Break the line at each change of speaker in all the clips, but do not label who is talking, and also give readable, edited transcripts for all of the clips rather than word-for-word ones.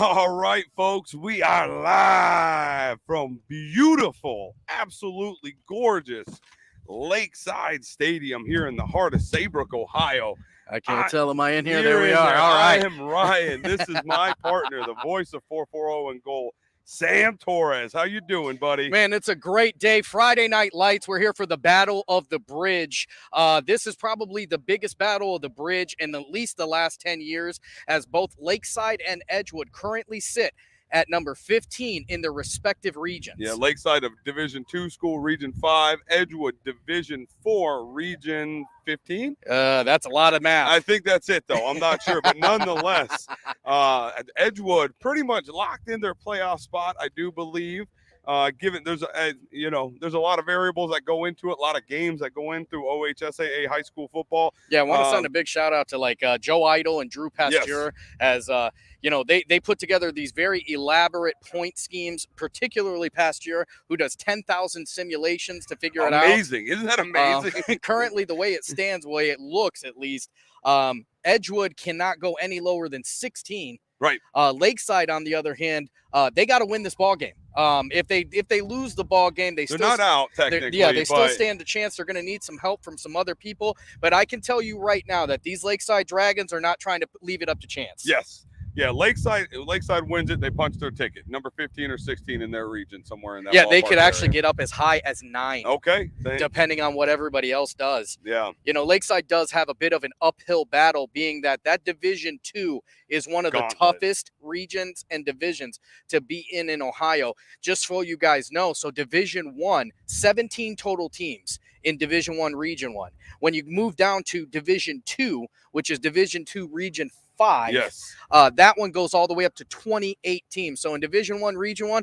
All right, folks, we are live from beautiful, absolutely gorgeous Lakeside Stadium here in the heart of Saybrook, Ohio.
I can't tell. Am I in here?
You're
There we
in
are.
there.
All
I
right.
am Ryan. This is my partner, the voice of 440 and goal, Sam Torres. How you doing, buddy?
Man, it's a great day. Friday Night Lights. We're here for the Battle of the Bridge. This is probably the biggest Battle of the Bridge in at least the last 10 years, as both Lakeside and Edgewood currently sit at number 15 in their respective regions.
Yeah, Lakeside of Division 2 school, Region 5, Edgewood Division 4, Region 15.
That's a lot of math.
I think that's it, though. I'm not sure, but nonetheless, Edgewood pretty much locked in their playoff spot, I do believe. Given there's a lot of variables that go into it, a lot of games that go in through OHSAA high school football.
Yeah, I want to send a big shout out to Joe Idle and Drew Pasteur, as they put together these very elaborate point schemes, particularly Pasteur, who does 10,000 simulations to figure it out.
Amazing. Isn't that amazing?
Currently, the way it stands, the way it looks at least, Edgewood cannot go any lower than 16.
Right.
Lakeside, on the other hand, they got to win this ball game. If they lose the ball game, they're
not out technically.
They still stand a chance. They're going to need some help from some other people. But I can tell you right now that these Lakeside Dragons are not trying to leave it up to chance.
Yes. Yeah, Lakeside wins it. They punch their ticket. Number 15 or 16 in their region, somewhere in that.
Yeah, they could actually get up as high as 9.
Okay.
Depending on what everybody else does.
Yeah.
Lakeside does have a bit of an uphill battle, being that Division 2 is one of the toughest regions and divisions to be in Ohio. Just so you guys know, so Division 1, 17 total teams in Division 1, Region 1. When you move down to Division 2, which is Division 2, Region 5.
Yes.
That one goes all the way up to 28 teams. So in Division 1, Region 1,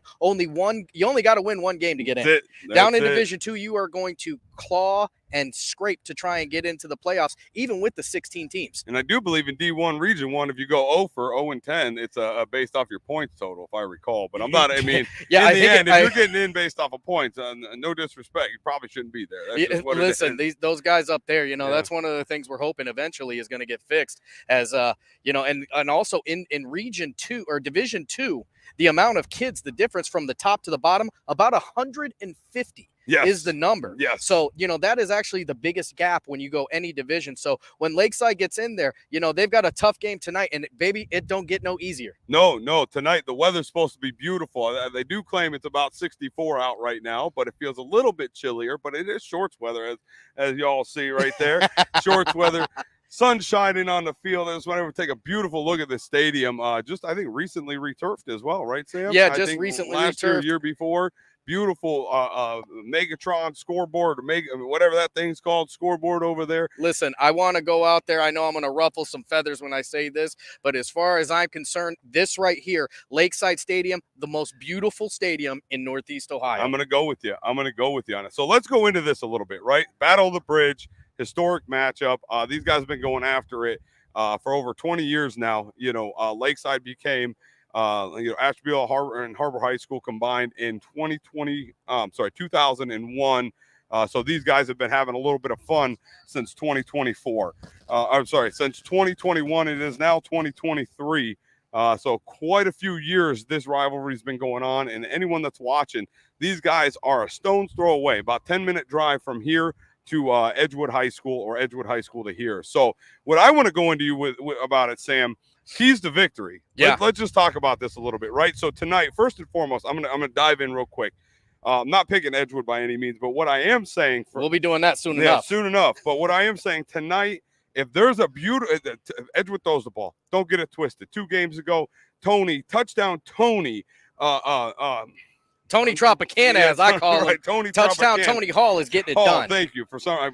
you only got to win one game to get in. Down in Division 2, you are going to claw and scrape to try and get into the playoffs, even with the 16 teams.
And I do believe in D1 Region 1, if you go 0-10, it's based off your points total, if I recall. But I'm not, if you're getting in based off of points, no disrespect, you probably shouldn't be there. That's just what
listen,
it is.
those guys up there, that's one of the things we're hoping eventually is going to get fixed, as and also in Region 2 or Division 2, the amount of kids, the difference from the top to the bottom, about 150.
Yes.
Is the number.
Yes.
So, that is actually the biggest gap when you go any division. So when Lakeside gets in there, they've got a tough game tonight, and baby, it don't get no easier.
No, tonight the weather's supposed to be beautiful. They do claim it's about 64 out right now, but it feels a little bit chillier, but it is shorts weather, as y'all see right there. Shorts weather. Sun shining on the field. I just want to take a beautiful look at the stadium. I think recently returfed as well, right, Sam?
Yeah, just recently
last year before. Beautiful Megatron scoreboard, whatever that thing's called, scoreboard over there.
Listen, I want to go out there. I know I'm going to ruffle some feathers when I say this, but as far as I'm concerned, this right here, Lakeside Stadium, the most beautiful stadium in Northeast Ohio.
I'm going to go with you. on it. So let's go into this a little bit, right? Battle of the Bridge, historic matchup. These guys have been going after it for over 20 years now. Lakeside became Asheville and Harbor High School combined in 2001. So these guys have been having a little bit of fun since 2024. Since 2021. It is now 2023. So quite a few years this rivalry's been going on. And anyone that's watching, these guys are a stone's throw away, about 10-minute drive from here to Edgewood High School, or Edgewood High School to here. So what I want to go into you with about it, Sam, keys to victory.
Yeah.
Let's just talk about this a little bit, right? So tonight, first and foremost, I'm gonna dive in real quick. I'm not picking Edgewood by any means, but what I am saying,
we'll be doing that soon enough.
Soon enough. But what I am saying tonight, if there's a beautiful, Edgewood throws the ball, don't get it twisted. 2 games ago, touchdown Tony.
Tony Tropicana, as I call him.
Tony
touchdown
Tropicana.
Tony Hall is getting it done.
Thank you. For some, I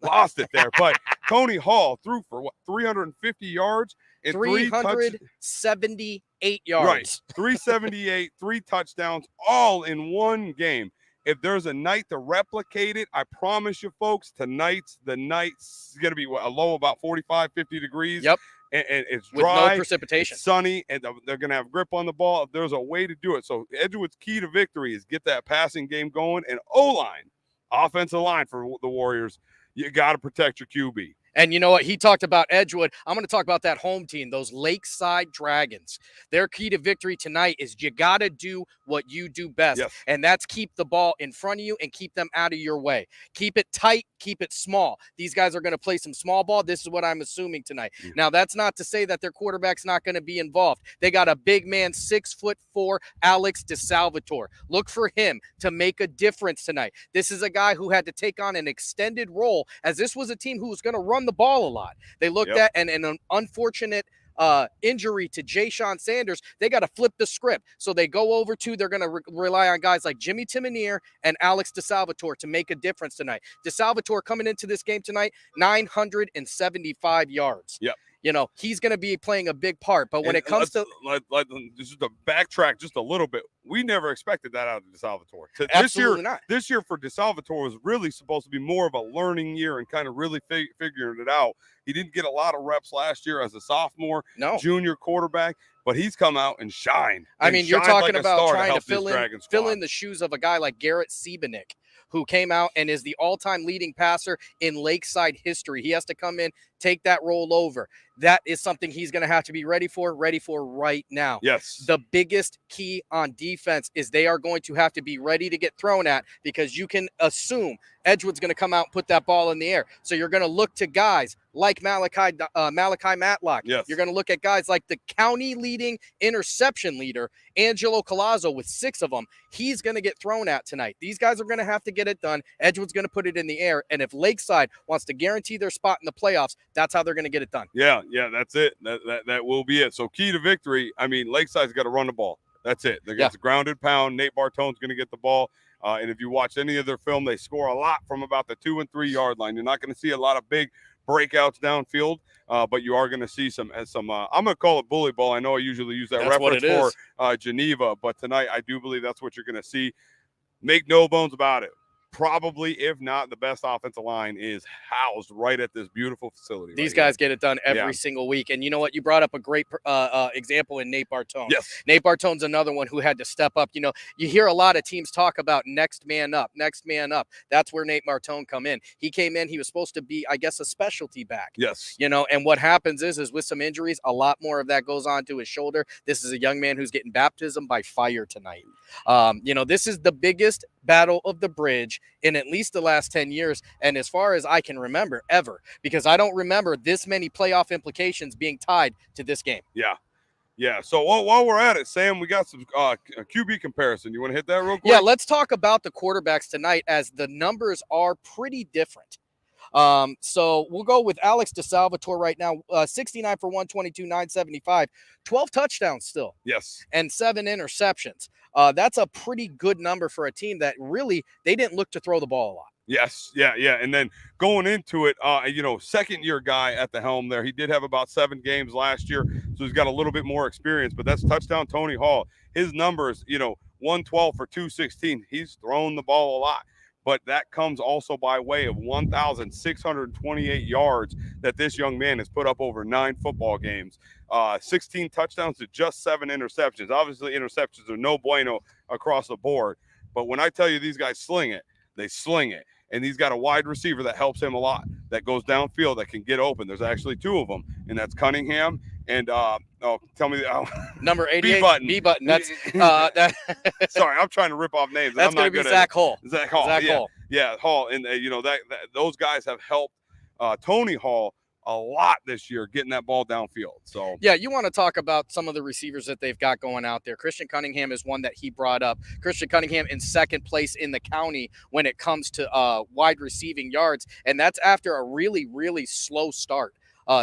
lost it there, but Tony Hall threw for 350 yards and
378 yards.
Right, 378, 3 touchdowns, all in one game. If there's a night to replicate it, I promise you, folks, the night's going to be a low about 45, 50 degrees.
Yep.
And it's dry,
with no precipitation,
it's sunny, and they're going to have grip on the ball. If there's a way to do it. So Edgewood's key to victory is get that passing game going, and O-line, offensive line for the Warriors, you got to protect your QB.
And you know what? He talked about Edgewood. I'm going to talk about that home team, those Lakeside Dragons. Their key to victory tonight is you got to do what you do best.
Yes.
And that's keep the ball in front of you and keep them out of your way. Keep it tight, keep it small. These guys are going to play some small ball. This is what I'm assuming tonight. Now, that's not to say that their quarterback's not going to be involved. They got a big man, 6'4", Alex DeSalvatore. Look for him to make a difference tonight. This is a guy who had to take on an extended role, as this was a team who was going to run the ball a lot. They looked at and an unfortunate injury to Ja'Shawn Sanders, they got to flip the script. So they go over to, they're going to rely on guys like Jimmy Timoneer and Alex DeSalvatore to make a difference tonight. DeSalvatore coming into this game tonight, 975 yards.
Yep.
You know, he's going to be playing a big part. But when it comes to
just to backtrack just a little bit, we never expected that out of DeSalvatore.
Absolutely not.
This year for DeSalvatore was really supposed to be more of a learning year and kind of really figuring it out. He didn't get a lot of reps last year as a sophomore, junior quarterback, but he's come out and shined.
I mean, you're talking about trying to fill in the shoes of a guy like Garrett Siebenik, who came out and is the all-time leading passer in Lakeside history. He has to come in, take that role over. That is something he's going to have to be ready for right now.
Yes.
The biggest key on defense is they are going to have to be ready to get thrown at, because you can assume Edgewood's going to come out and put that ball in the air. So you're going to look to guys like Malachi Matlock.
Yes.
You're going to look at guys like the county leading interception leader, Angelo Collazo, with 6 of them. He's going to get thrown at tonight. These guys are going to have to get it done. Edgewood's going to put it in the air. And if Lakeside wants to guarantee their spot in the playoffs, that's how they're going to get it done.
Yeah, that's it. That will be it. So key to victory, I mean, Lakeside's got to run the ball. That's it. They're the grounded pound. Nate Bartone's going to get the ball. And if you watch any of their film, they score a lot from about the 2 and 3 yard line. You're not going to see a lot of big breakouts downfield, but you are going to see some. I'm going to call it bully ball. I know I usually use that reference for Geneva, but tonight I do believe that's what you're going to see. Make no bones about it. Probably, if not, the best offensive line is housed right at this beautiful facility.
These guys get it done every single week. And you know what? You brought up a great example in Nate Bartone.
Yes.
Nate Bartone's another one who had to step up. You know, you hear a lot of teams talk about next man up. That's where Nate Bartone come in. He came in. He was supposed to be, I guess, a specialty back.
Yes.
You know, and what happens is with some injuries, a lot more of that goes on to his shoulder. This is a young man who's getting baptism by fire tonight. You know, this is the biggest battle of the bridge in at least the last 10 years, and as far as I can remember, ever, because I don't remember this many playoff implications being tied to this game.
Yeah. So while we're at it, Sam, we got some QB comparison. You want to hit that real quick?
Yeah, let's talk about the quarterbacks tonight, as the numbers are pretty different. So we'll go with Alex DeSalvatore right now, 69 for 122, 975, 12 touchdowns still.
Yes.
And 7 interceptions. That's a pretty good number for a team that really, they didn't look to throw the ball a lot.
Yes. Yeah. And then going into it, second year guy at the helm there. He did have about 7 games last year, so he's got a little bit more experience, but that's touchdown Tony Hall. His numbers, 112 for 216. He's thrown the ball a lot. But that comes also by way of 1,628 yards that this young man has put up over 9 football games, 16 touchdowns to just 7 interceptions. Obviously, interceptions are no bueno across the board. But when I tell you these guys sling it, they sling it. And he's got a wide receiver that helps him a lot, that goes downfield, that can get open. There's actually 2 of them, and that's Cunningham and tell me
number 88, B button. That's
sorry, I'm trying to rip off names.
That's going to be Zach Hall.
Zach Hall. Hall, and those guys have helped Tony Hall a lot this year getting that ball downfield. So
yeah, you want to talk about some of the receivers that they've got going out there. Christian Cunningham is one that he brought up. Christian Cunningham in second place in the county when it comes to wide receiving yards, and that's after a really, really slow start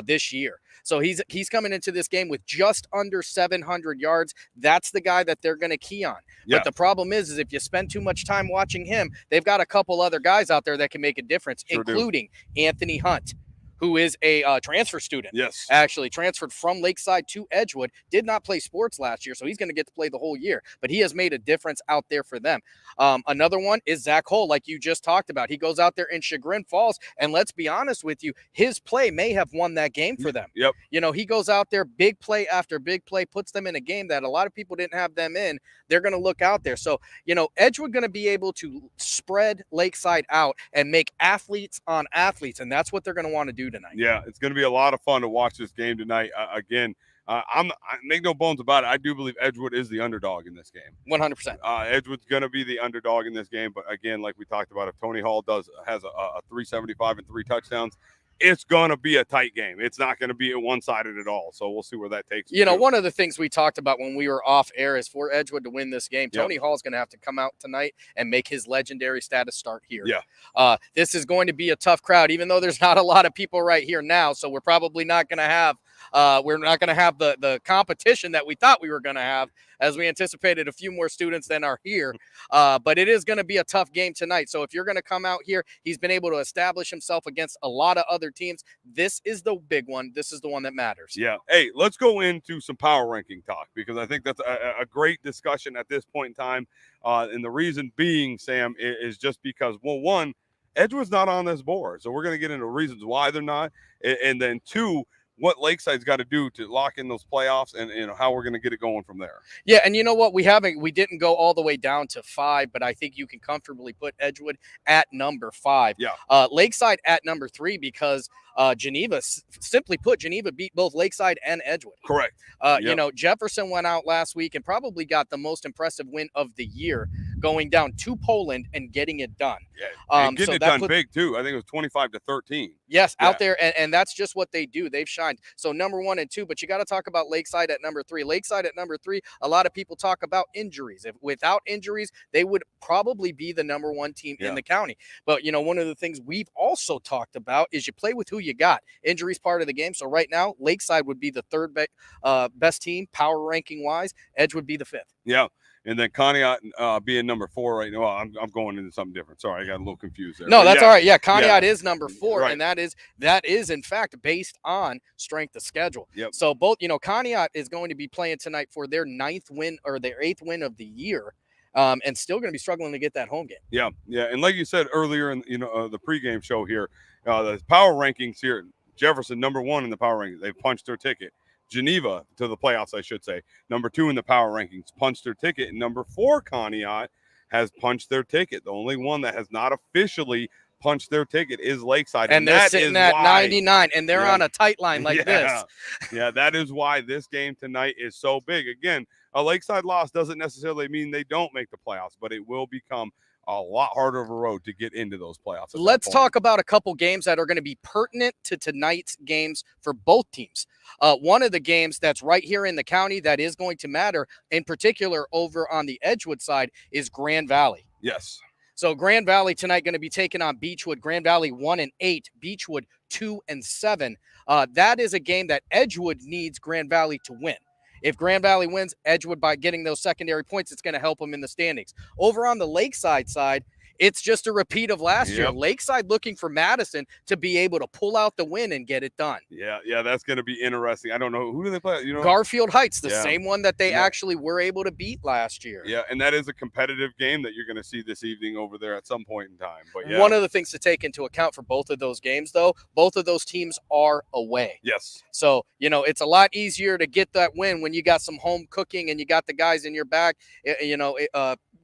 this year. So he's coming into this game with just under 700 yards. That's the guy that they're going to key on. But the problem is if you spend too much time watching him, they've got a couple other guys out there that can make a difference, including Anthony Hunt, who is a transfer student.
Yes.
Actually transferred from Lakeside to Edgewood, did not play sports last year, so he's going to get to play the whole year. But he has made a difference out there for them. Another one is Zach Hull, like you just talked about. He goes out there in Chagrin Falls, and let's be honest with you, his play may have won that game for them.
Yep.
He goes out there, big play after big play, puts them in a game that a lot of people didn't have them in. They're going to look out there. So, Edgewood going to be able to spread Lakeside out and make athletes on athletes, and that's what they're going to want to do do tonight.
Yeah, it's going to be a lot of fun to watch this game tonight. Again, I make no bones about it. I do believe Edgewood is the underdog in this game.
100%.
Edgewood's going to be the underdog in this game. But again, like we talked about, if Tony Hall has a 375 and 3 touchdowns, it's going to be a tight game. It's not going to be one-sided at all. So we'll see where that takes us.
You know, one of the things we talked about when we were off air is for Edgewood to win this game, Tony Hall's going to have to come out tonight and make his legendary status start here.
Yeah.
This is going to be a tough crowd, even though there's not a lot of people right here now. So we're probably not going to have the competition that we thought we were going to have, as we anticipated a few more students than are here. But it is going to be a tough game tonight. So if you're going to come out here, he's been able to establish himself against a lot of other teams. This is the big one. This is the one that matters.
Yeah. Hey, let's go into some power ranking talk, because I think that's a great discussion at this point in time. And the reason being, Sam, is just because, well, one, Edgewood's not on this board. So we're going to get into reasons why they're not. And then two, what Lakeside's got to do to lock in those playoffs, and how we're going to get it going from there.
Yeah, and you know what? We didn't go all the way down to 5, but I think you can comfortably put Edgewood at number 5.
Yeah.
Lakeside at number 3, because Geneva, simply put, Geneva beat both Lakeside and Edgewood.
Correct.
You know, Jefferson went out last week and probably got the most impressive win of the year, going down to Poland and getting it done.
Yeah, and getting it done big too. I think it was 25-13.
Yes, out there, and that's just what they do. They've shined. So number 1 and 2, but you got to talk about Lakeside at number 3. Lakeside at number 3, a lot of people talk about injuries. Without injuries, they would probably be the number 1 team in the county. But, you know, one of the things we've also talked about is you play with who you got. Injuries part of the game. So right now, Lakeside would be the 3rd best team, power ranking wise. Edge would be the 5th.
Yeah. And then Conneaut being number 4 right now. Well, I'm going into something different. Sorry, I got a little confused there.
No, that's all right. Yeah, Conneaut is number 4, right. And that is in fact based on strength of schedule.
Yep.
So both, you know, Conneaut is going to be playing tonight for their 9th win or their 8th win of the year, and still going to be struggling to get that home game.
Yeah, yeah. And like you said earlier in the pregame show here, the power rankings here, Jefferson number 1 in the power rankings. They've punched their ticket. Geneva to the playoffs, I should say. Number 2 in the power rankings, punched their ticket. And number 4, Conneaut, has punched their ticket. The only one that has not officially punched their ticket is Lakeside.
And they're sitting at 99, and they're on a tight line like this.
Yeah, that is why this game tonight is so big. Again, a Lakeside loss doesn't necessarily mean they don't make the playoffs, but it will become a lot harder of a road to get into those playoffs.
Let's talk about a couple games that are going to be pertinent to tonight's games for both teams. One of the games that's right here in the county that is going to matter, in particular over on the Edgewood side, is Grand Valley.
Yes.
So Grand Valley tonight going to be taking on Beechwood. Grand Valley 1-8, Beechwood 2-7. That is a game that Edgewood needs Grand Valley to win. If Grand Valley wins, Edgewood, by getting those secondary points, it's going to help them in the standings. Over on the Lakeside side, it's just a repeat of last year. Lakeside looking for Madison to be able to pull out the win and get it done.
Yeah, that's going to be interesting. I don't know. Who do they play?
Garfield Heights, the same one that they actually were able to beat last year.
Yeah, and that is a competitive game that you're going to see this evening over there at some point in time. But
one of the things to take into account for both of those games, though, both of those teams are away.
Yes.
So, it's a lot easier to get that win when you got some home cooking and you got the guys in your back,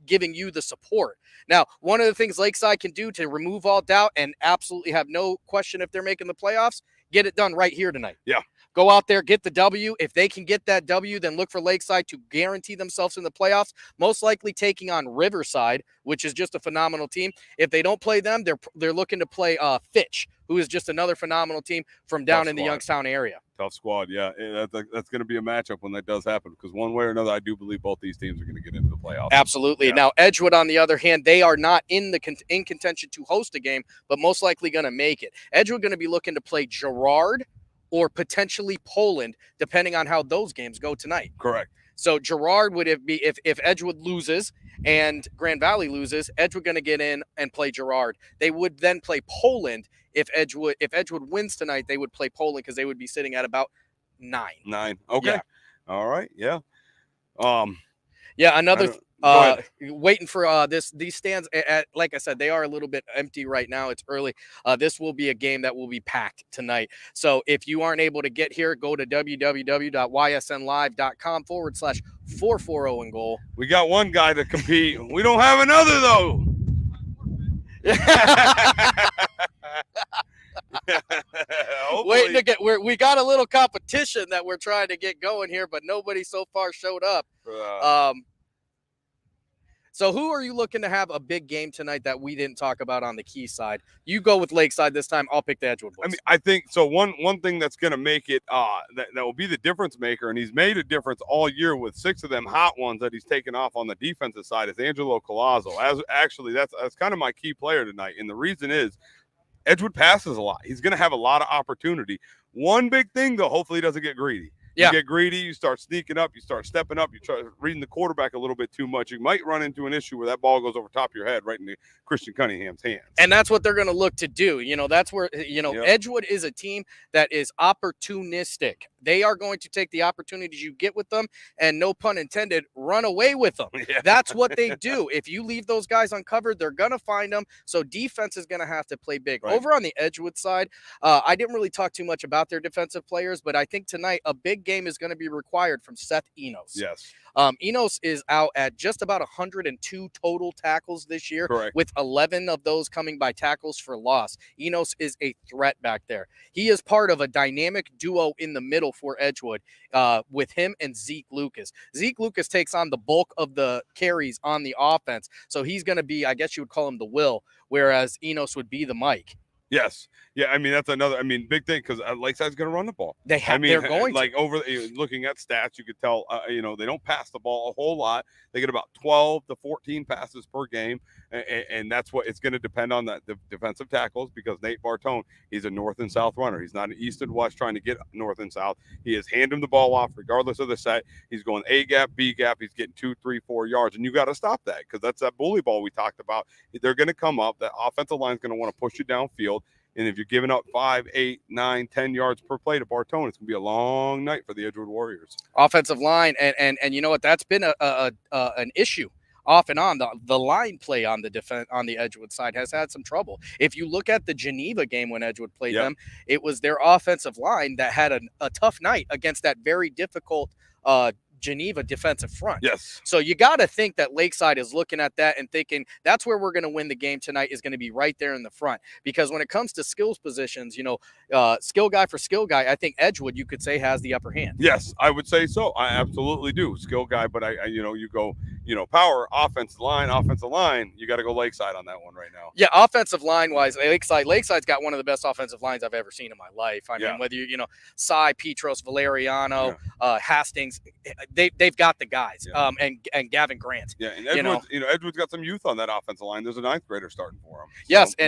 giving you the support. Now, one of the things Lakeside can do to remove all doubt and absolutely have no question if they're making the playoffs, get it done right here tonight.
Yeah.
Go out there, get the W. If they can get that W, then look for Lakeside to guarantee themselves in the playoffs, most likely taking on Riverside, which is just a phenomenal team. If they don't play them, they're looking to play Fitch, who is just another phenomenal team from down in the Youngstown area.
Tough squad, yeah. That's going to be a matchup when that does happen, because one way or another, I do believe both these teams are going to get into the playoffs.
Absolutely. Yeah. Now, Edgewood, on the other hand, they are not in contention to host a game, but most likely going to make it. Edgewood going to be looking to play Girard or potentially Poland, depending on how those games go tonight.
Correct.
So Girard would be if Edgewood loses and Grand Valley loses, Edgewood going to get in and play Girard. They would then play Poland. If Edgewood wins tonight, they would play Poland because they would be sitting at about 9.
9. Okay. Yeah. All right. Yeah.
Another waiting for these stands like I said, they are a little bit empty right now. It's early. This will be a game that will be packed tonight. So if you aren't able to get here, go to www.ysnlive.com/440 and goal.
We got one guy to compete. We don't have another though.
waiting to get. We got a little competition that we're trying to get going here, but nobody so far showed up. So who are you looking to have a big game tonight that we didn't talk about on the Key side? You go with Lakeside this time. I'll pick the Edgewood boys.
I mean, I think so. One thing that's going to make it that will be the difference maker, and he's made a difference all year with 6 of them hot ones that he's taken off on the defensive side, is Angelo Colazzo. That's kind of my key player tonight, and the reason is Edgewood passes a lot. He's going to have a lot of opportunity. One big thing though, hopefully he doesn't get greedy. You get greedy, you start sneaking up, you start stepping up, you try reading the quarterback a little bit too much. You might run into an issue where that ball goes over top of your head right into Christian Cunningham's hands.
And that's what they're going to look to do. That's where, Edgewood is a team that is opportunistic. They are going to take the opportunities you get with them and, no pun intended, run away with them. Yeah. That's what they do. If you leave those guys uncovered, they're going to find them. So defense is going to have to play big. Right. Over on the Edgewood side, I didn't really talk too much about their defensive players, but I think tonight a big game is going to be required from Seth Enos.
Yes.
Enos is out at just about 102 total tackles this year.
Correct.
With 11 of those coming by tackles for loss. Enos is a threat back there. He is part of a dynamic duo in the middle for Edgewood with him and Zeke Lucas. Zeke Lucas takes on the bulk of the carries on the offense, so he's going to be, I guess you would call him the Will, whereas Enos would be the Mike.
Yes. Yeah, I mean, that's another, big thing because Lakeside's going to run the ball.
They're going
to. Looking at stats, you could tell, they don't pass the ball a whole lot. They get about 12 to 14 passes per game, and that's what it's going to depend on the defensive tackles because Nate Bartone, he's a north and south runner. He's not an east and west trying to get north and south. He is handing the ball off regardless of the set. He's going A gap, B gap. He's getting 2, 3, 4 yards, and you got to stop that because that's that bully ball we talked about. They're going to come up. The offensive line is going to want to push you downfield. And if you're giving up 5, 8, 9, 10 yards per play to Bartone, it's going to be a long night for the Edgewood Warriors.
Offensive line, and you know what? That's been an issue off and on. The line play on the Edgewood side has had some trouble. If you look at the Geneva game when Edgewood played them, it was their offensive line that had a tough night against that very difficult Geneva defensive front.
Yes.
So you got to think that Lakeside is looking at that and thinking that's where we're going to win the game tonight is going to be right there in the front. Because when it comes to skills positions, skill guy for skill guy, I think Edgewood, you could say, has the upper hand.
Yes, I would say so. I absolutely do. Skill guy, but you go, power, offensive line, you got to go Lakeside on that one right now.
Yeah, offensive line wise, Lakeside's got one of the best offensive lines I've ever seen in my life. I mean, whether Cy, Petros, Valeriano, Hastings, they've got the guys. And Gavin Grant.
Yeah, and Edgewood's, Edgewood's got some youth on that offensive line. There's a 9th grader starting for him.
Yes,
so,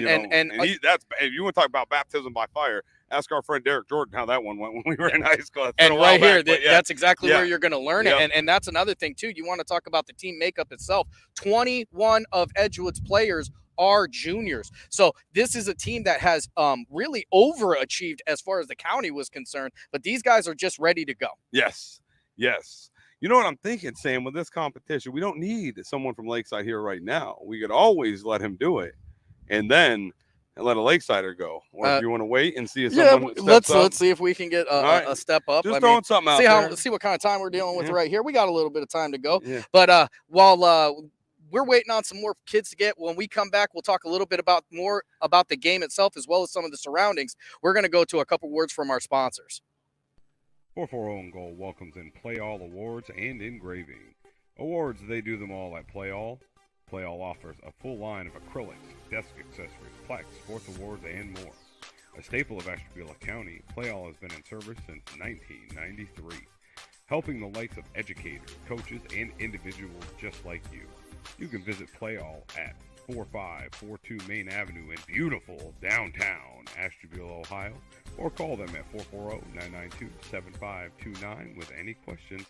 that's if you want to talk about baptism by fire. Ask our friend Derek Jordan how that one went when we were in high school.
And right here, that's exactly where you're going to learn it. And that's another thing, too. You want to talk about the team makeup itself. 21 of Edgewood's players are juniors. So this is a team that has really overachieved as far as the county was concerned. But these guys are just ready to go.
Yes. You know what I'm thinking, Sam, with this competition? We don't need someone from Lakeside here right now. We could always let him do it. And then let a Lakesider go, or if you want to wait and see if someone steps up.
Let's see if we can get a step up.
Just throwing something out there.
See what kind of time we're dealing with right here. We got a little bit of time to go, but while we're waiting on some more kids to get, when we come back, we'll talk a little bit more about the game itself as well as some of the surroundings. We're going to go to a couple words from our sponsors.
440 and Gold welcomes in Play All Awards and Engraving. Awards, they do them all at Play All. Play All offers a full line of acrylics, desk accessories, plaques, sports awards, and more. A staple of Ashtabula County, Play All has been in service since 1993, helping the likes of educators, coaches, and individuals just like you. You can visit Play All at 4542 Main Avenue in beautiful downtown Ashtabula, Ohio, or call them at 440-992-7529 with any questions.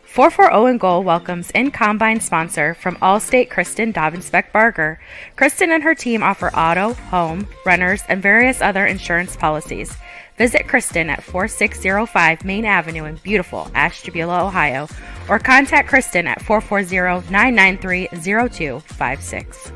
440 and Goal welcomes in-combine sponsor from Allstate Kristen Dobbins-Beck-Barger. Kristen and her team offer auto, home, renters, and various other insurance policies. Visit Kristen at 4605 Main Avenue in beautiful Ashtabula, Ohio, or contact Kristen at 440-993-0256.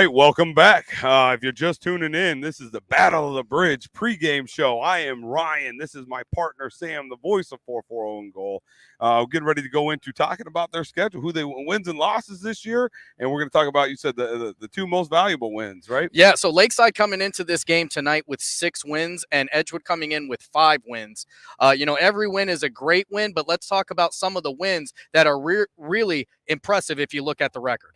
right, welcome back. If you're just tuning in, this is the Battle of the Bridge pregame show. I am Ryan. This is my partner, Sam, the voice of 440 Goal. Getting ready to go into talking about their schedule, who they wins and losses this year, and we're going to talk about, you said, the two most valuable wins, right?
Yeah, so Lakeside coming into this game tonight with 6 wins and Edgewood coming in with 5 wins. Every win is a great win, but let's talk about some of the wins that are really impressive if you look at the record.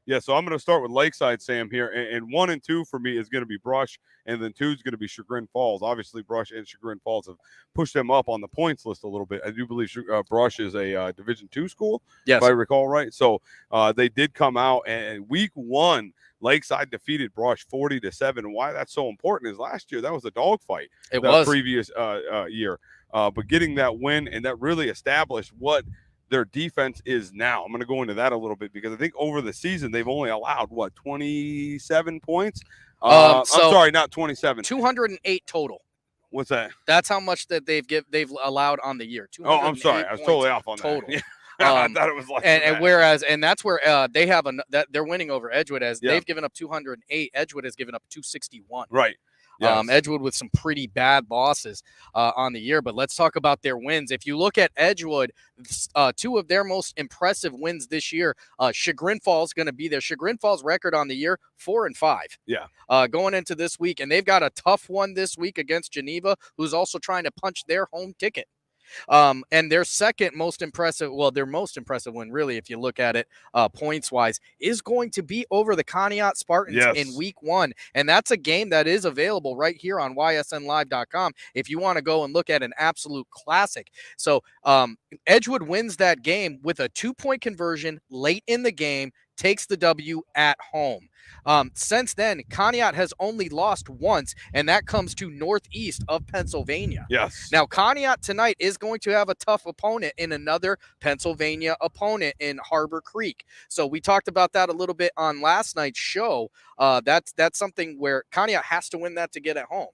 Yeah, so I'm going to start with Lakeside, Sam, here. And 1 and 2 for me is going to be Brush, and then 2 is going to be Chagrin Falls. Obviously, Brush and Chagrin Falls have pushed them up on the points list a little bit. I do believe Brush is a Division II school,
yes,
if I recall right. So they did come out, and week 1, Lakeside defeated Brush 40-7. And why that's so important is last year that was a dogfight.
It was
previous year. But getting that win, and that really established what their defense is now. I'm going to go into that a little bit because I think over the season they've only allowed 27 points. I'm sorry, not 27.
208 total.
What's that?
That's how much that they've allowed on the year.
Oh, I'm sorry, I was totally off on
total.
That. I thought it was less.
And that's where they have that they're winning over Edgewood as they've given up 208. Edgewood has given up 261.
Right. Yes.
Edgewood with some pretty bad losses on the year, but let's talk about their wins. If you look at Edgewood, 2 of their most impressive wins this year, Chagrin Falls going to be there. Chagrin Falls record on the year 4-5.
Yeah.
Going into this week, and they've got a tough one this week against Geneva, who's also trying to punch their home ticket. And their most impressive win, really, if you look at it points wise, is going to be over the Conneaut Spartans in week 1. And that's a game that is available right here on ysnlive.com if you want to go and look at an absolute classic. So Edgewood wins that game with a 2-point conversion late in the game, takes the W at home. Since then, Conneaut has only lost once, and that comes to northeast of Pennsylvania.
Yes.
Now, Conneaut tonight is going to have a tough opponent in another Pennsylvania opponent in Harbor Creek. So we talked about that a little bit on last night's show. That's something where Conneaut has to win that to get at home.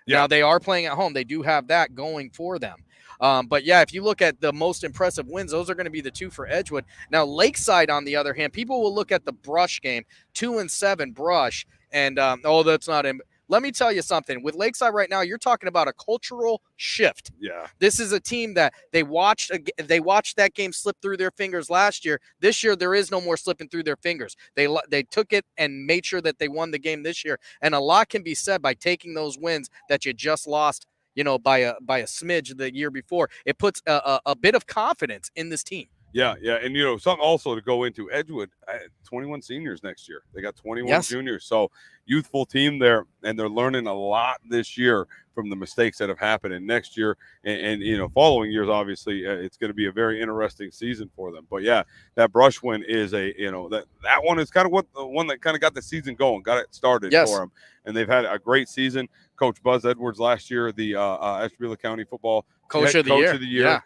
Yeah. Now, they are playing at home. They do have that going for them. But yeah, if you look at the most impressive wins, those are going to be the 2 for Edgewood. Now, Lakeside, on the other hand, people will look at the Brush game, 2-7 Brush, and that's not him. Let me tell you something. With Lakeside right now, you're talking about a cultural shift.
Yeah.
This is a team that they watched that game slip through their fingers last year. This year, there is no more slipping through their fingers. They took it and made sure that they won the game this year. And a lot can be said by taking those wins that you just lost, by a smidge the year before. It puts a bit of confidence in this team.
Yeah, and something also to go into, Edgewood, 21 seniors next year. They got 21 juniors, so youthful team there, and they're learning a lot this year from the mistakes that have happened. And next year, and following years, obviously, it's going to be a very interesting season for them. But yeah, that Brush win is that one is kind of what the one that kind of got the season going, got it started for them, and they've had a great season. Coach Buzz Edwards last year, the Ashtabula County football
coach of the year.
Yeah.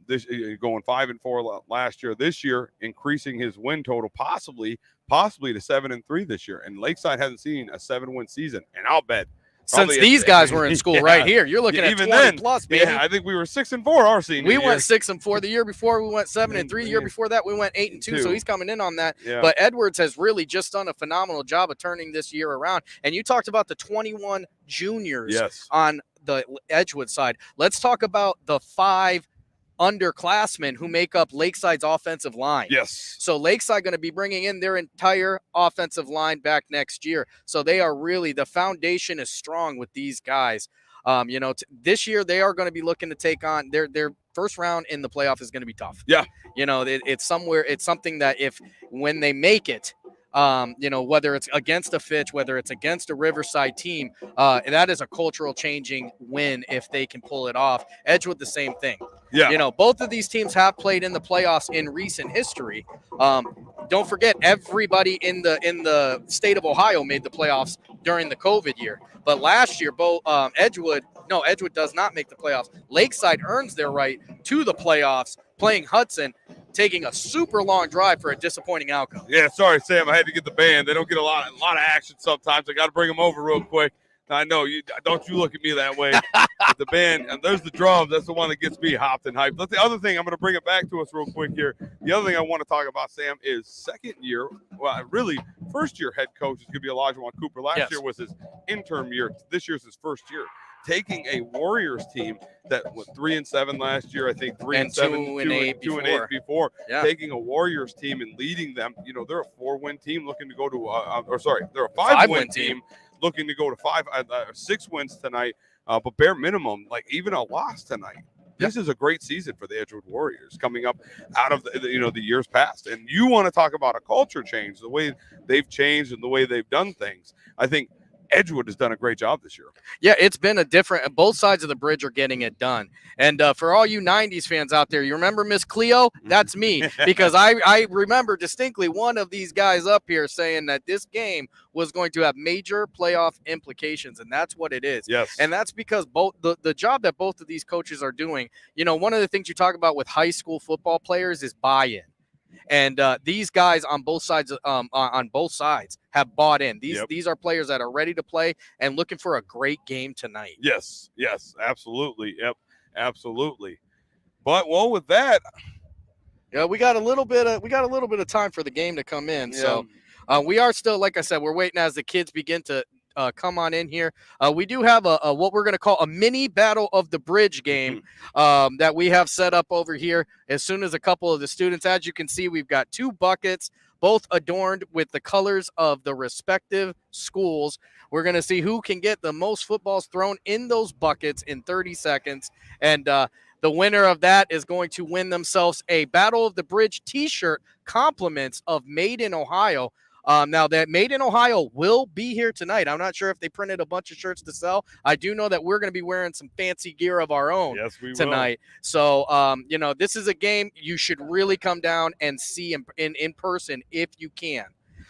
This going 5-4 last year. This year, increasing his win total possibly to 7-3 this year. And Lakeside hasn't seen a 7-win season, and I'll bet
since these guys were in school right here, you're looking at even 20 then, plus, baby.
Yeah, I think we were 6-4 our senior year.
We went 6-4 the year before. We went 7-3 the year before that. We went 8-2. So he's coming in on that. Yeah. But Edwards has really just done a phenomenal job of turning this year around. And you talked about the 21 juniors on the Edgewood side. Let's talk about the 5 underclassmen who make up Lakeside's offensive line.
Yes.
So Lakeside going to be bringing in their entire offensive line back next year. So they are really, the foundation is strong with these guys. This year they are going to be looking to take on their first round in the playoff is going to be tough.
Yeah.
It's something that when they make it, whether it's against a Fitch, whether it's against a Riverside team, that is a cultural changing win if they can pull it off. Edgewood, the same thing.
Yeah.
Both of these teams have played in the playoffs in recent history. Don't forget, everybody in the state of Ohio made the playoffs during the COVID year. But last year, Edgewood does not make the playoffs. Lakeside earns their right to the playoffs, playing Hudson, taking a super long drive for a disappointing outcome.
Yeah, sorry, Sam. I had to get the band. They don't get a lot of action sometimes. I got to bring them over real quick. I know you. Don't you look at me that way. The band, and there's the drums. That's the one that gets me hopped and hyped. That's the other thing. I'm going to bring it back to us real quick here. The other thing I want to talk about, Sam, is second year. Well, really, first year head coach is going to be Elijah Cooper. Last year was his interim year. This year's his first year. Taking a Warriors team that was 3-7 last year, I think 3-7, 2-8 before. Yeah. Taking a Warriors team and leading them. You know, they're a 4-win team looking to go to. They're a 5-win team looking to go to 6 wins tonight. But bare minimum, like even a loss tonight. This is a great season for the Edgewood Warriors coming up out of the years past. And you want to talk about a culture change, the way they've changed and the way they've done things. I think Edgewood has done a great job this year.
Yeah, it's been a different – both sides of the bridge are getting it done. And for all you 90s fans out there, you remember Miss Cleo? That's me, because I remember distinctly one of these guys up here saying that this game was going to have major playoff implications, and that's what it is.
Yes.
And that's because both the job that both of these coaches are doing, you know, one of the things you talk about with high school football players is buy-in. And these guys on both sides have bought in. These are players that are ready to play and looking for a great game tonight.
Yes, absolutely. Yep, absolutely. But with that,
yeah, we got a little bit of time for the game to come in. Yeah. So we are still, like I said, we're waiting as the kids begin to come on in here. We do have a what we're going to call a mini battle of the bridge game that we have set up over here. As soon as a couple of the students, as you can see, we've got 2 buckets, both adorned with the colors of the respective schools. We're going to see who can get the most footballs thrown in those buckets in 30 seconds. And the winner of that is going to win themselves a Battle of the Bridge t-shirt compliments of Made in Ohio. Now, that Made in Ohio will be here tonight. I'm not sure if they printed a bunch of shirts to sell. I do know that we're going to be wearing some fancy gear of our own tonight. Will. So, you know, this is a game you should really come down and see in person if you can.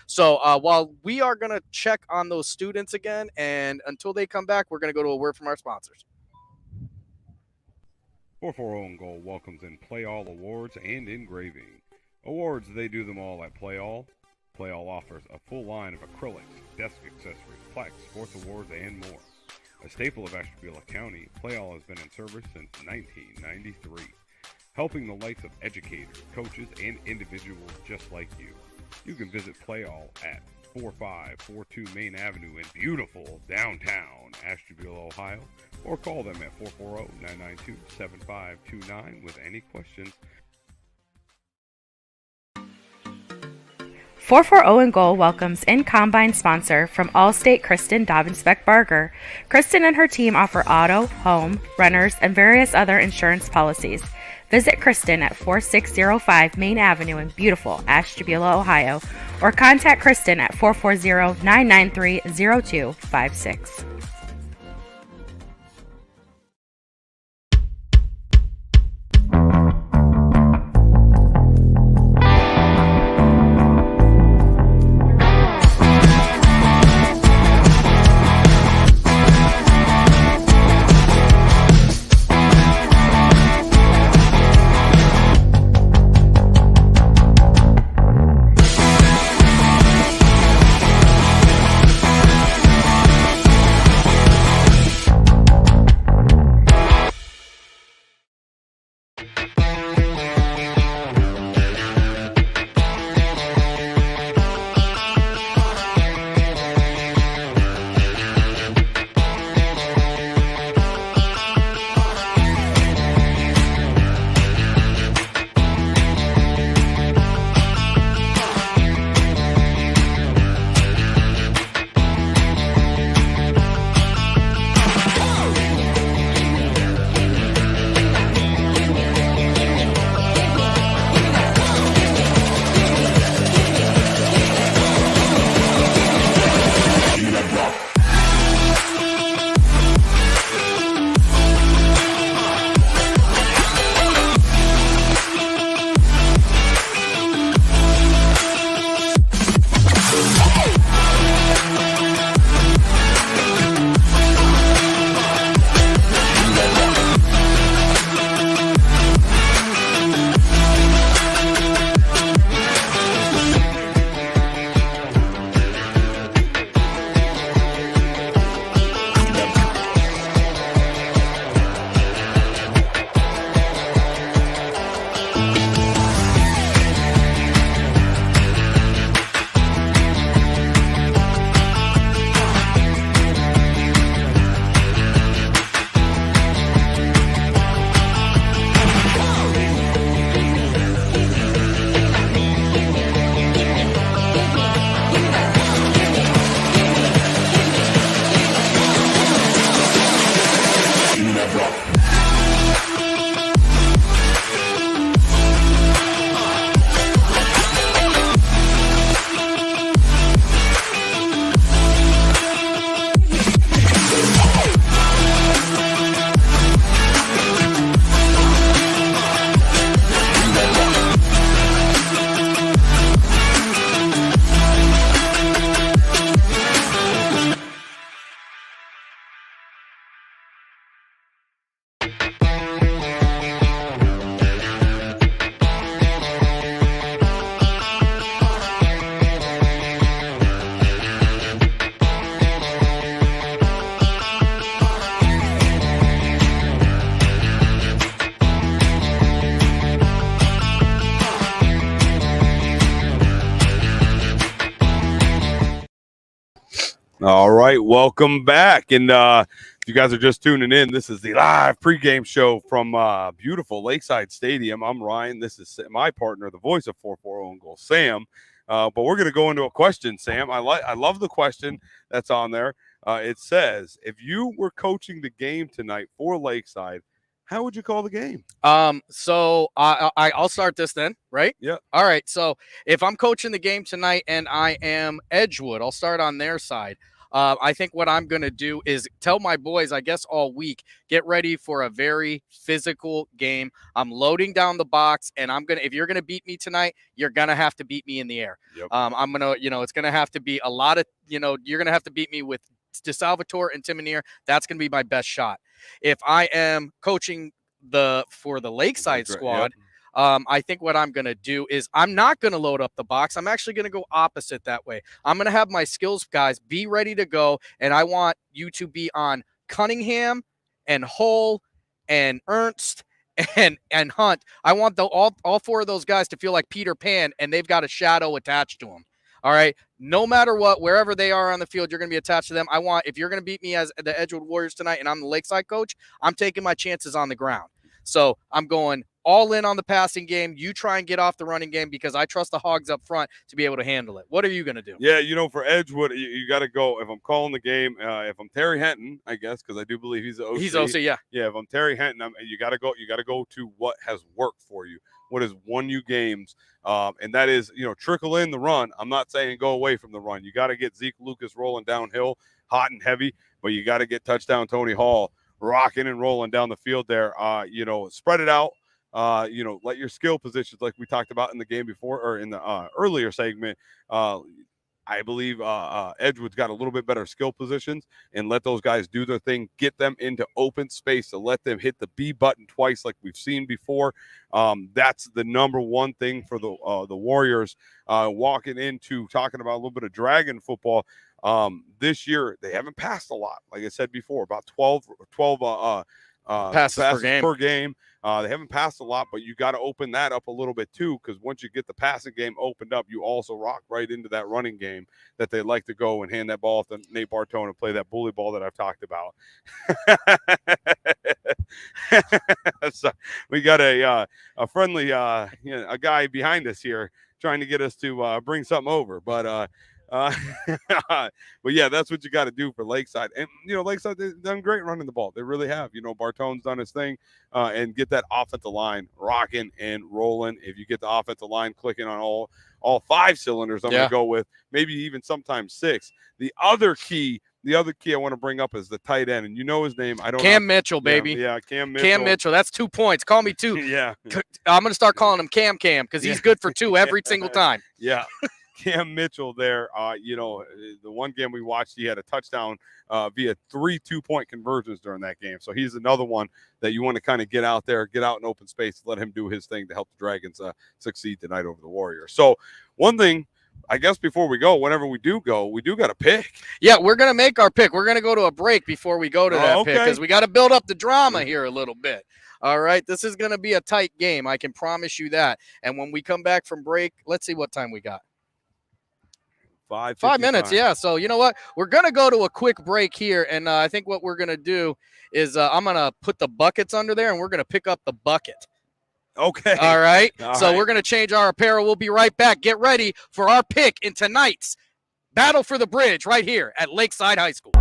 So while we are going to check on those students again, and until they come back, we're going to go to a word from our sponsors.
440 Own Goal welcomes in Play All Awards and Engraving. Awards, they do them all at Play All. Play All offers a full line of acrylics, desk accessories, plaques, sports awards, and more. A staple of Ashtabula County, Play All has been in service since 1993, helping the likes of educators, coaches, and individuals just like you. You can visit Play All at 4542 Main Avenue in beautiful downtown Ashtabula, Ohio, or call them at 440-992-7529 with any questions.
440 and Goal welcomes in-combine sponsor from Allstate Kristen Dobbins-Beck-Barger. Kristen and her team offer auto, home, renters, and various other insurance policies. Visit Kristen at 4605 Main Avenue in beautiful Ashtabula, Ohio, or contact Kristen at 440-993-0256.
All right, welcome back. And if you guys are just tuning in, this is the live pregame show from beautiful Lakeside Stadium. I'm Ryan. This is my partner, the voice of 440 and Goal, Sam. But we're going to go into a question, Sam. I love the question that's on there. It says, if you were coaching the game tonight for Lakeside, how would you call the game?
So I'll start this then, right?
Yeah.
All right. So if I'm coaching the game tonight and I am Edgewood, I'll start on their side. I think what I'm going to do is tell my boys, I guess all week, get ready for a very physical game. I'm loading down the box, and if you're going to beat me tonight, you're going to have to beat me in the air.
Yep.
I'm going to, it's going to have to be a lot of, you're going to have to beat me with DeSalvatore and Timoneer. That's going to be my best shot. If I am coaching for the Lakeside squad, I think what I'm going to do is I'm not going to load up the box. I'm actually going to go opposite that way. I'm going to have my skills guys be ready to go, and I want you to be on Cunningham and Hull and Ernst and Hunt. I want all four of those guys to feel like Peter Pan, and they've got a shadow attached to them. All right. No matter what, wherever they are on the field, you're going to be attached to them. If you're going to beat me as the Edgewood Warriors tonight and I'm the Lakeside coach, I'm taking my chances on the ground. So I'm going all in on the passing game. You try and get off the running game because I trust the Hogs up front to be able to handle it. What are you going to do?
Yeah, for Edgewood, you got to go. If I'm calling the game, if I'm Terry Henton, I guess, because I do believe he's the OC.
He's OC, yeah.
Yeah, if I'm Terry Henton, you got to go. You got to go to what has worked for you, what has won you games, and that is, trickle in the run. I'm not saying go away from the run. You got to get Zeke Lucas rolling downhill, hot and heavy, but you got to get touchdown Tony Hall rocking and rolling down the field there. Spread it out. Let your skill positions, like we talked about in the game before or in the earlier segment, I believe Edgewood's got a little bit better skill positions, and let those guys do their thing, get them into open space, to let them hit the B button twice like we've seen before. That's the number one thing for the Warriors. Walking into talking about a little bit of Dragon football, this year they haven't passed a lot. Like I said before, about 12
passes per game.
They haven't passed a lot, but you got to open that up a little bit too, because once you get the passing game opened up, you also rock right into that running game that they like to go and hand that ball off to Nate Bartone and play that bully ball that I've talked about. So we got a friendly a guy behind us here trying to get us to bring something over, but yeah, that's what you got to do for Lakeside. And Lakeside, they've done great running the ball. They really have. Bartone's done his thing, and get that offensive line rocking and rolling. If you get the offensive line clicking on all five cylinders, I'm gonna go with maybe even sometimes six. The other key I want to bring up is the tight end, and his name. I don't.
Cam Mitchell, baby.
Yeah, Cam Mitchell.
Cam Mitchell. That's 2 points. Call me 2.
Yeah.
I'm gonna start calling him Cam because he's good for 2 every single time.
Yeah. Cam Mitchell there, the one game we watched, he had a touchdown via 3 2-point conversions during that game. So he's another one that you want to kind of get out there, get out in open space, let him do his thing to help the Dragons succeed tonight over the Warriors. So one thing, I guess before we go, whenever we do go, we do got a pick.
Yeah, we're going to make our pick. We're going to go to a break before we go to that pick because we got to build up the drama here a little bit. All right, this is going to be a tight game. I can promise you that. And when we come back from break, let's see what time we got. 5 minutes, yeah. So you know what? We're going to go to a quick break here, and I think what we're going to do is I'm going to put the buckets under there, and we're going to pick up the bucket.
Okay.
All right. We're going to change our apparel. We'll be right back. Get ready for our pick in tonight's Battle for the Bridge right here at Lakeside High School.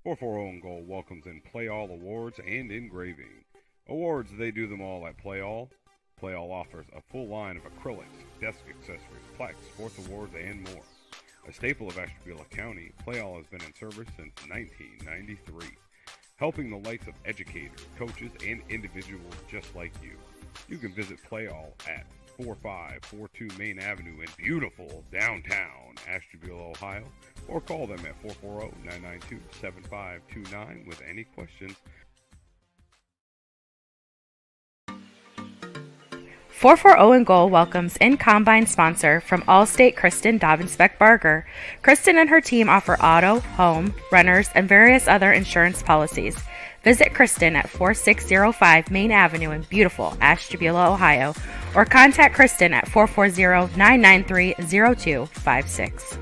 440 and Goal welcomes in Play All Awards and engraving. Awards, they do them all at Play All. Play All offers a full line of acrylics, desk accessories, plaques, sports awards, and more. A staple of Ashtabula County, Play All has been in service since 1993, helping the likes of educators, coaches, and individuals just like you. You can visit Play All at 4542 Main Avenue in beautiful downtown Ashtabula, Ohio, or call them at 440-992-7529 with any questions.
440 and Goal welcomes in-combine sponsor from Allstate Kristen Dobbins-Beck-Barger. Kristen and her team offer auto, home, renters, and various other insurance policies. Visit Kristen at 4605 Main Avenue in beautiful Ashtabula, Ohio, or contact Kristen at 440-993-0256.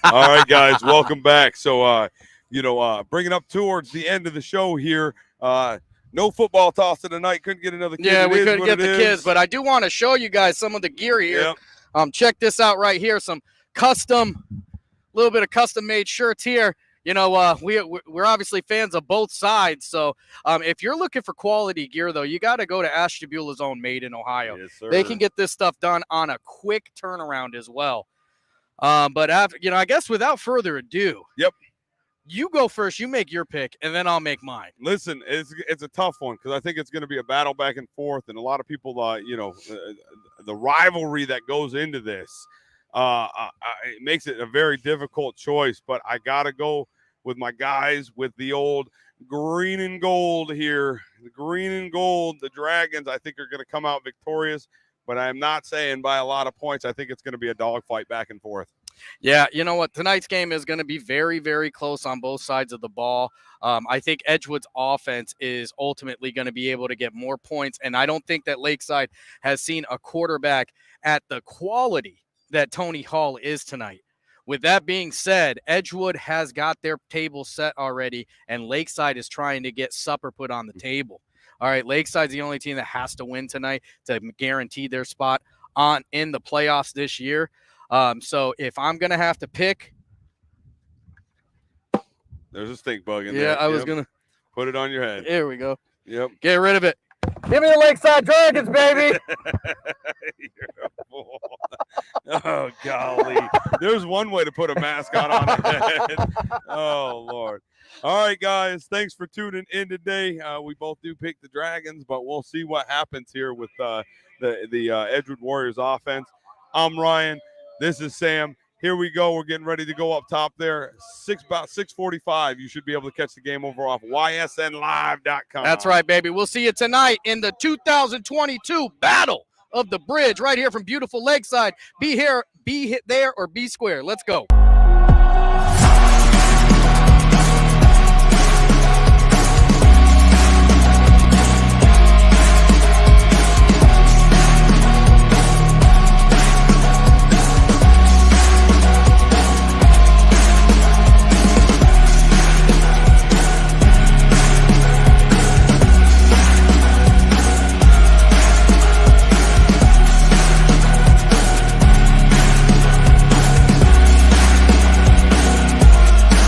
All right, guys, welcome back. So, bringing up towards the end of the show here. No football toss tonight. Couldn't get another kid.
Yeah, we couldn't get the kids, but I do want to show you guys some of the gear here.
Yep.
Check this out right here. Some little bit of custom-made shirts here. We're obviously fans of both sides. So if you're looking for quality gear, though, you got to go to Ashtabula's own Made in Ohio.
Yes, sir.
They can get this stuff done on a quick turnaround as well. But after, I guess without further ado.
Yep.
You go first. You make your pick, and then I'll make mine.
Listen, it's a tough one because I think it's going to be a battle back and forth, and a lot of people, the rivalry that goes into this, it makes it a very difficult choice. But I got to go with my guys with the old green and gold here. The green and gold, the Dragons, I think are going to come out victorious. But I'm not saying by a lot of points. I think it's going to be a dogfight back and forth.
Yeah, you know what? Tonight's game is going to be very, very close on both sides of the ball. I think Edgewood's offense is ultimately going to be able to get more points, and I don't think that Lakeside has seen a quarterback at the quality that Tony Hall is tonight. With that being said, Edgewood has got their table set already, and Lakeside is trying to get supper put on the table. All right, Lakeside's the only team that has to win tonight to guarantee their spot in the playoffs this year. So if I'm going to have to pick.
There's a stink bug in there.
Yeah, I was going to.
Put it on your head.
Here we go.
Yep.
Get rid of it. Give me the Lakeside Dragons, baby.
You're a fool. Oh, golly. There's one way to put a mascot on the head. Oh, Lord. All right, guys. Thanks for tuning in today. We both do pick the Dragons, but we'll see what happens here with the Edgewood Warriors offense. I'm Ryan. This is Sam. Here we go. We're getting ready to go up top there. About 6:45. You should be able to catch the game over off ysnlive.com.
That's right, baby. We'll see you tonight in the 2022 Battle of the Bridge right here from beautiful Lakeside. Be here, be there, or be square. Let's go.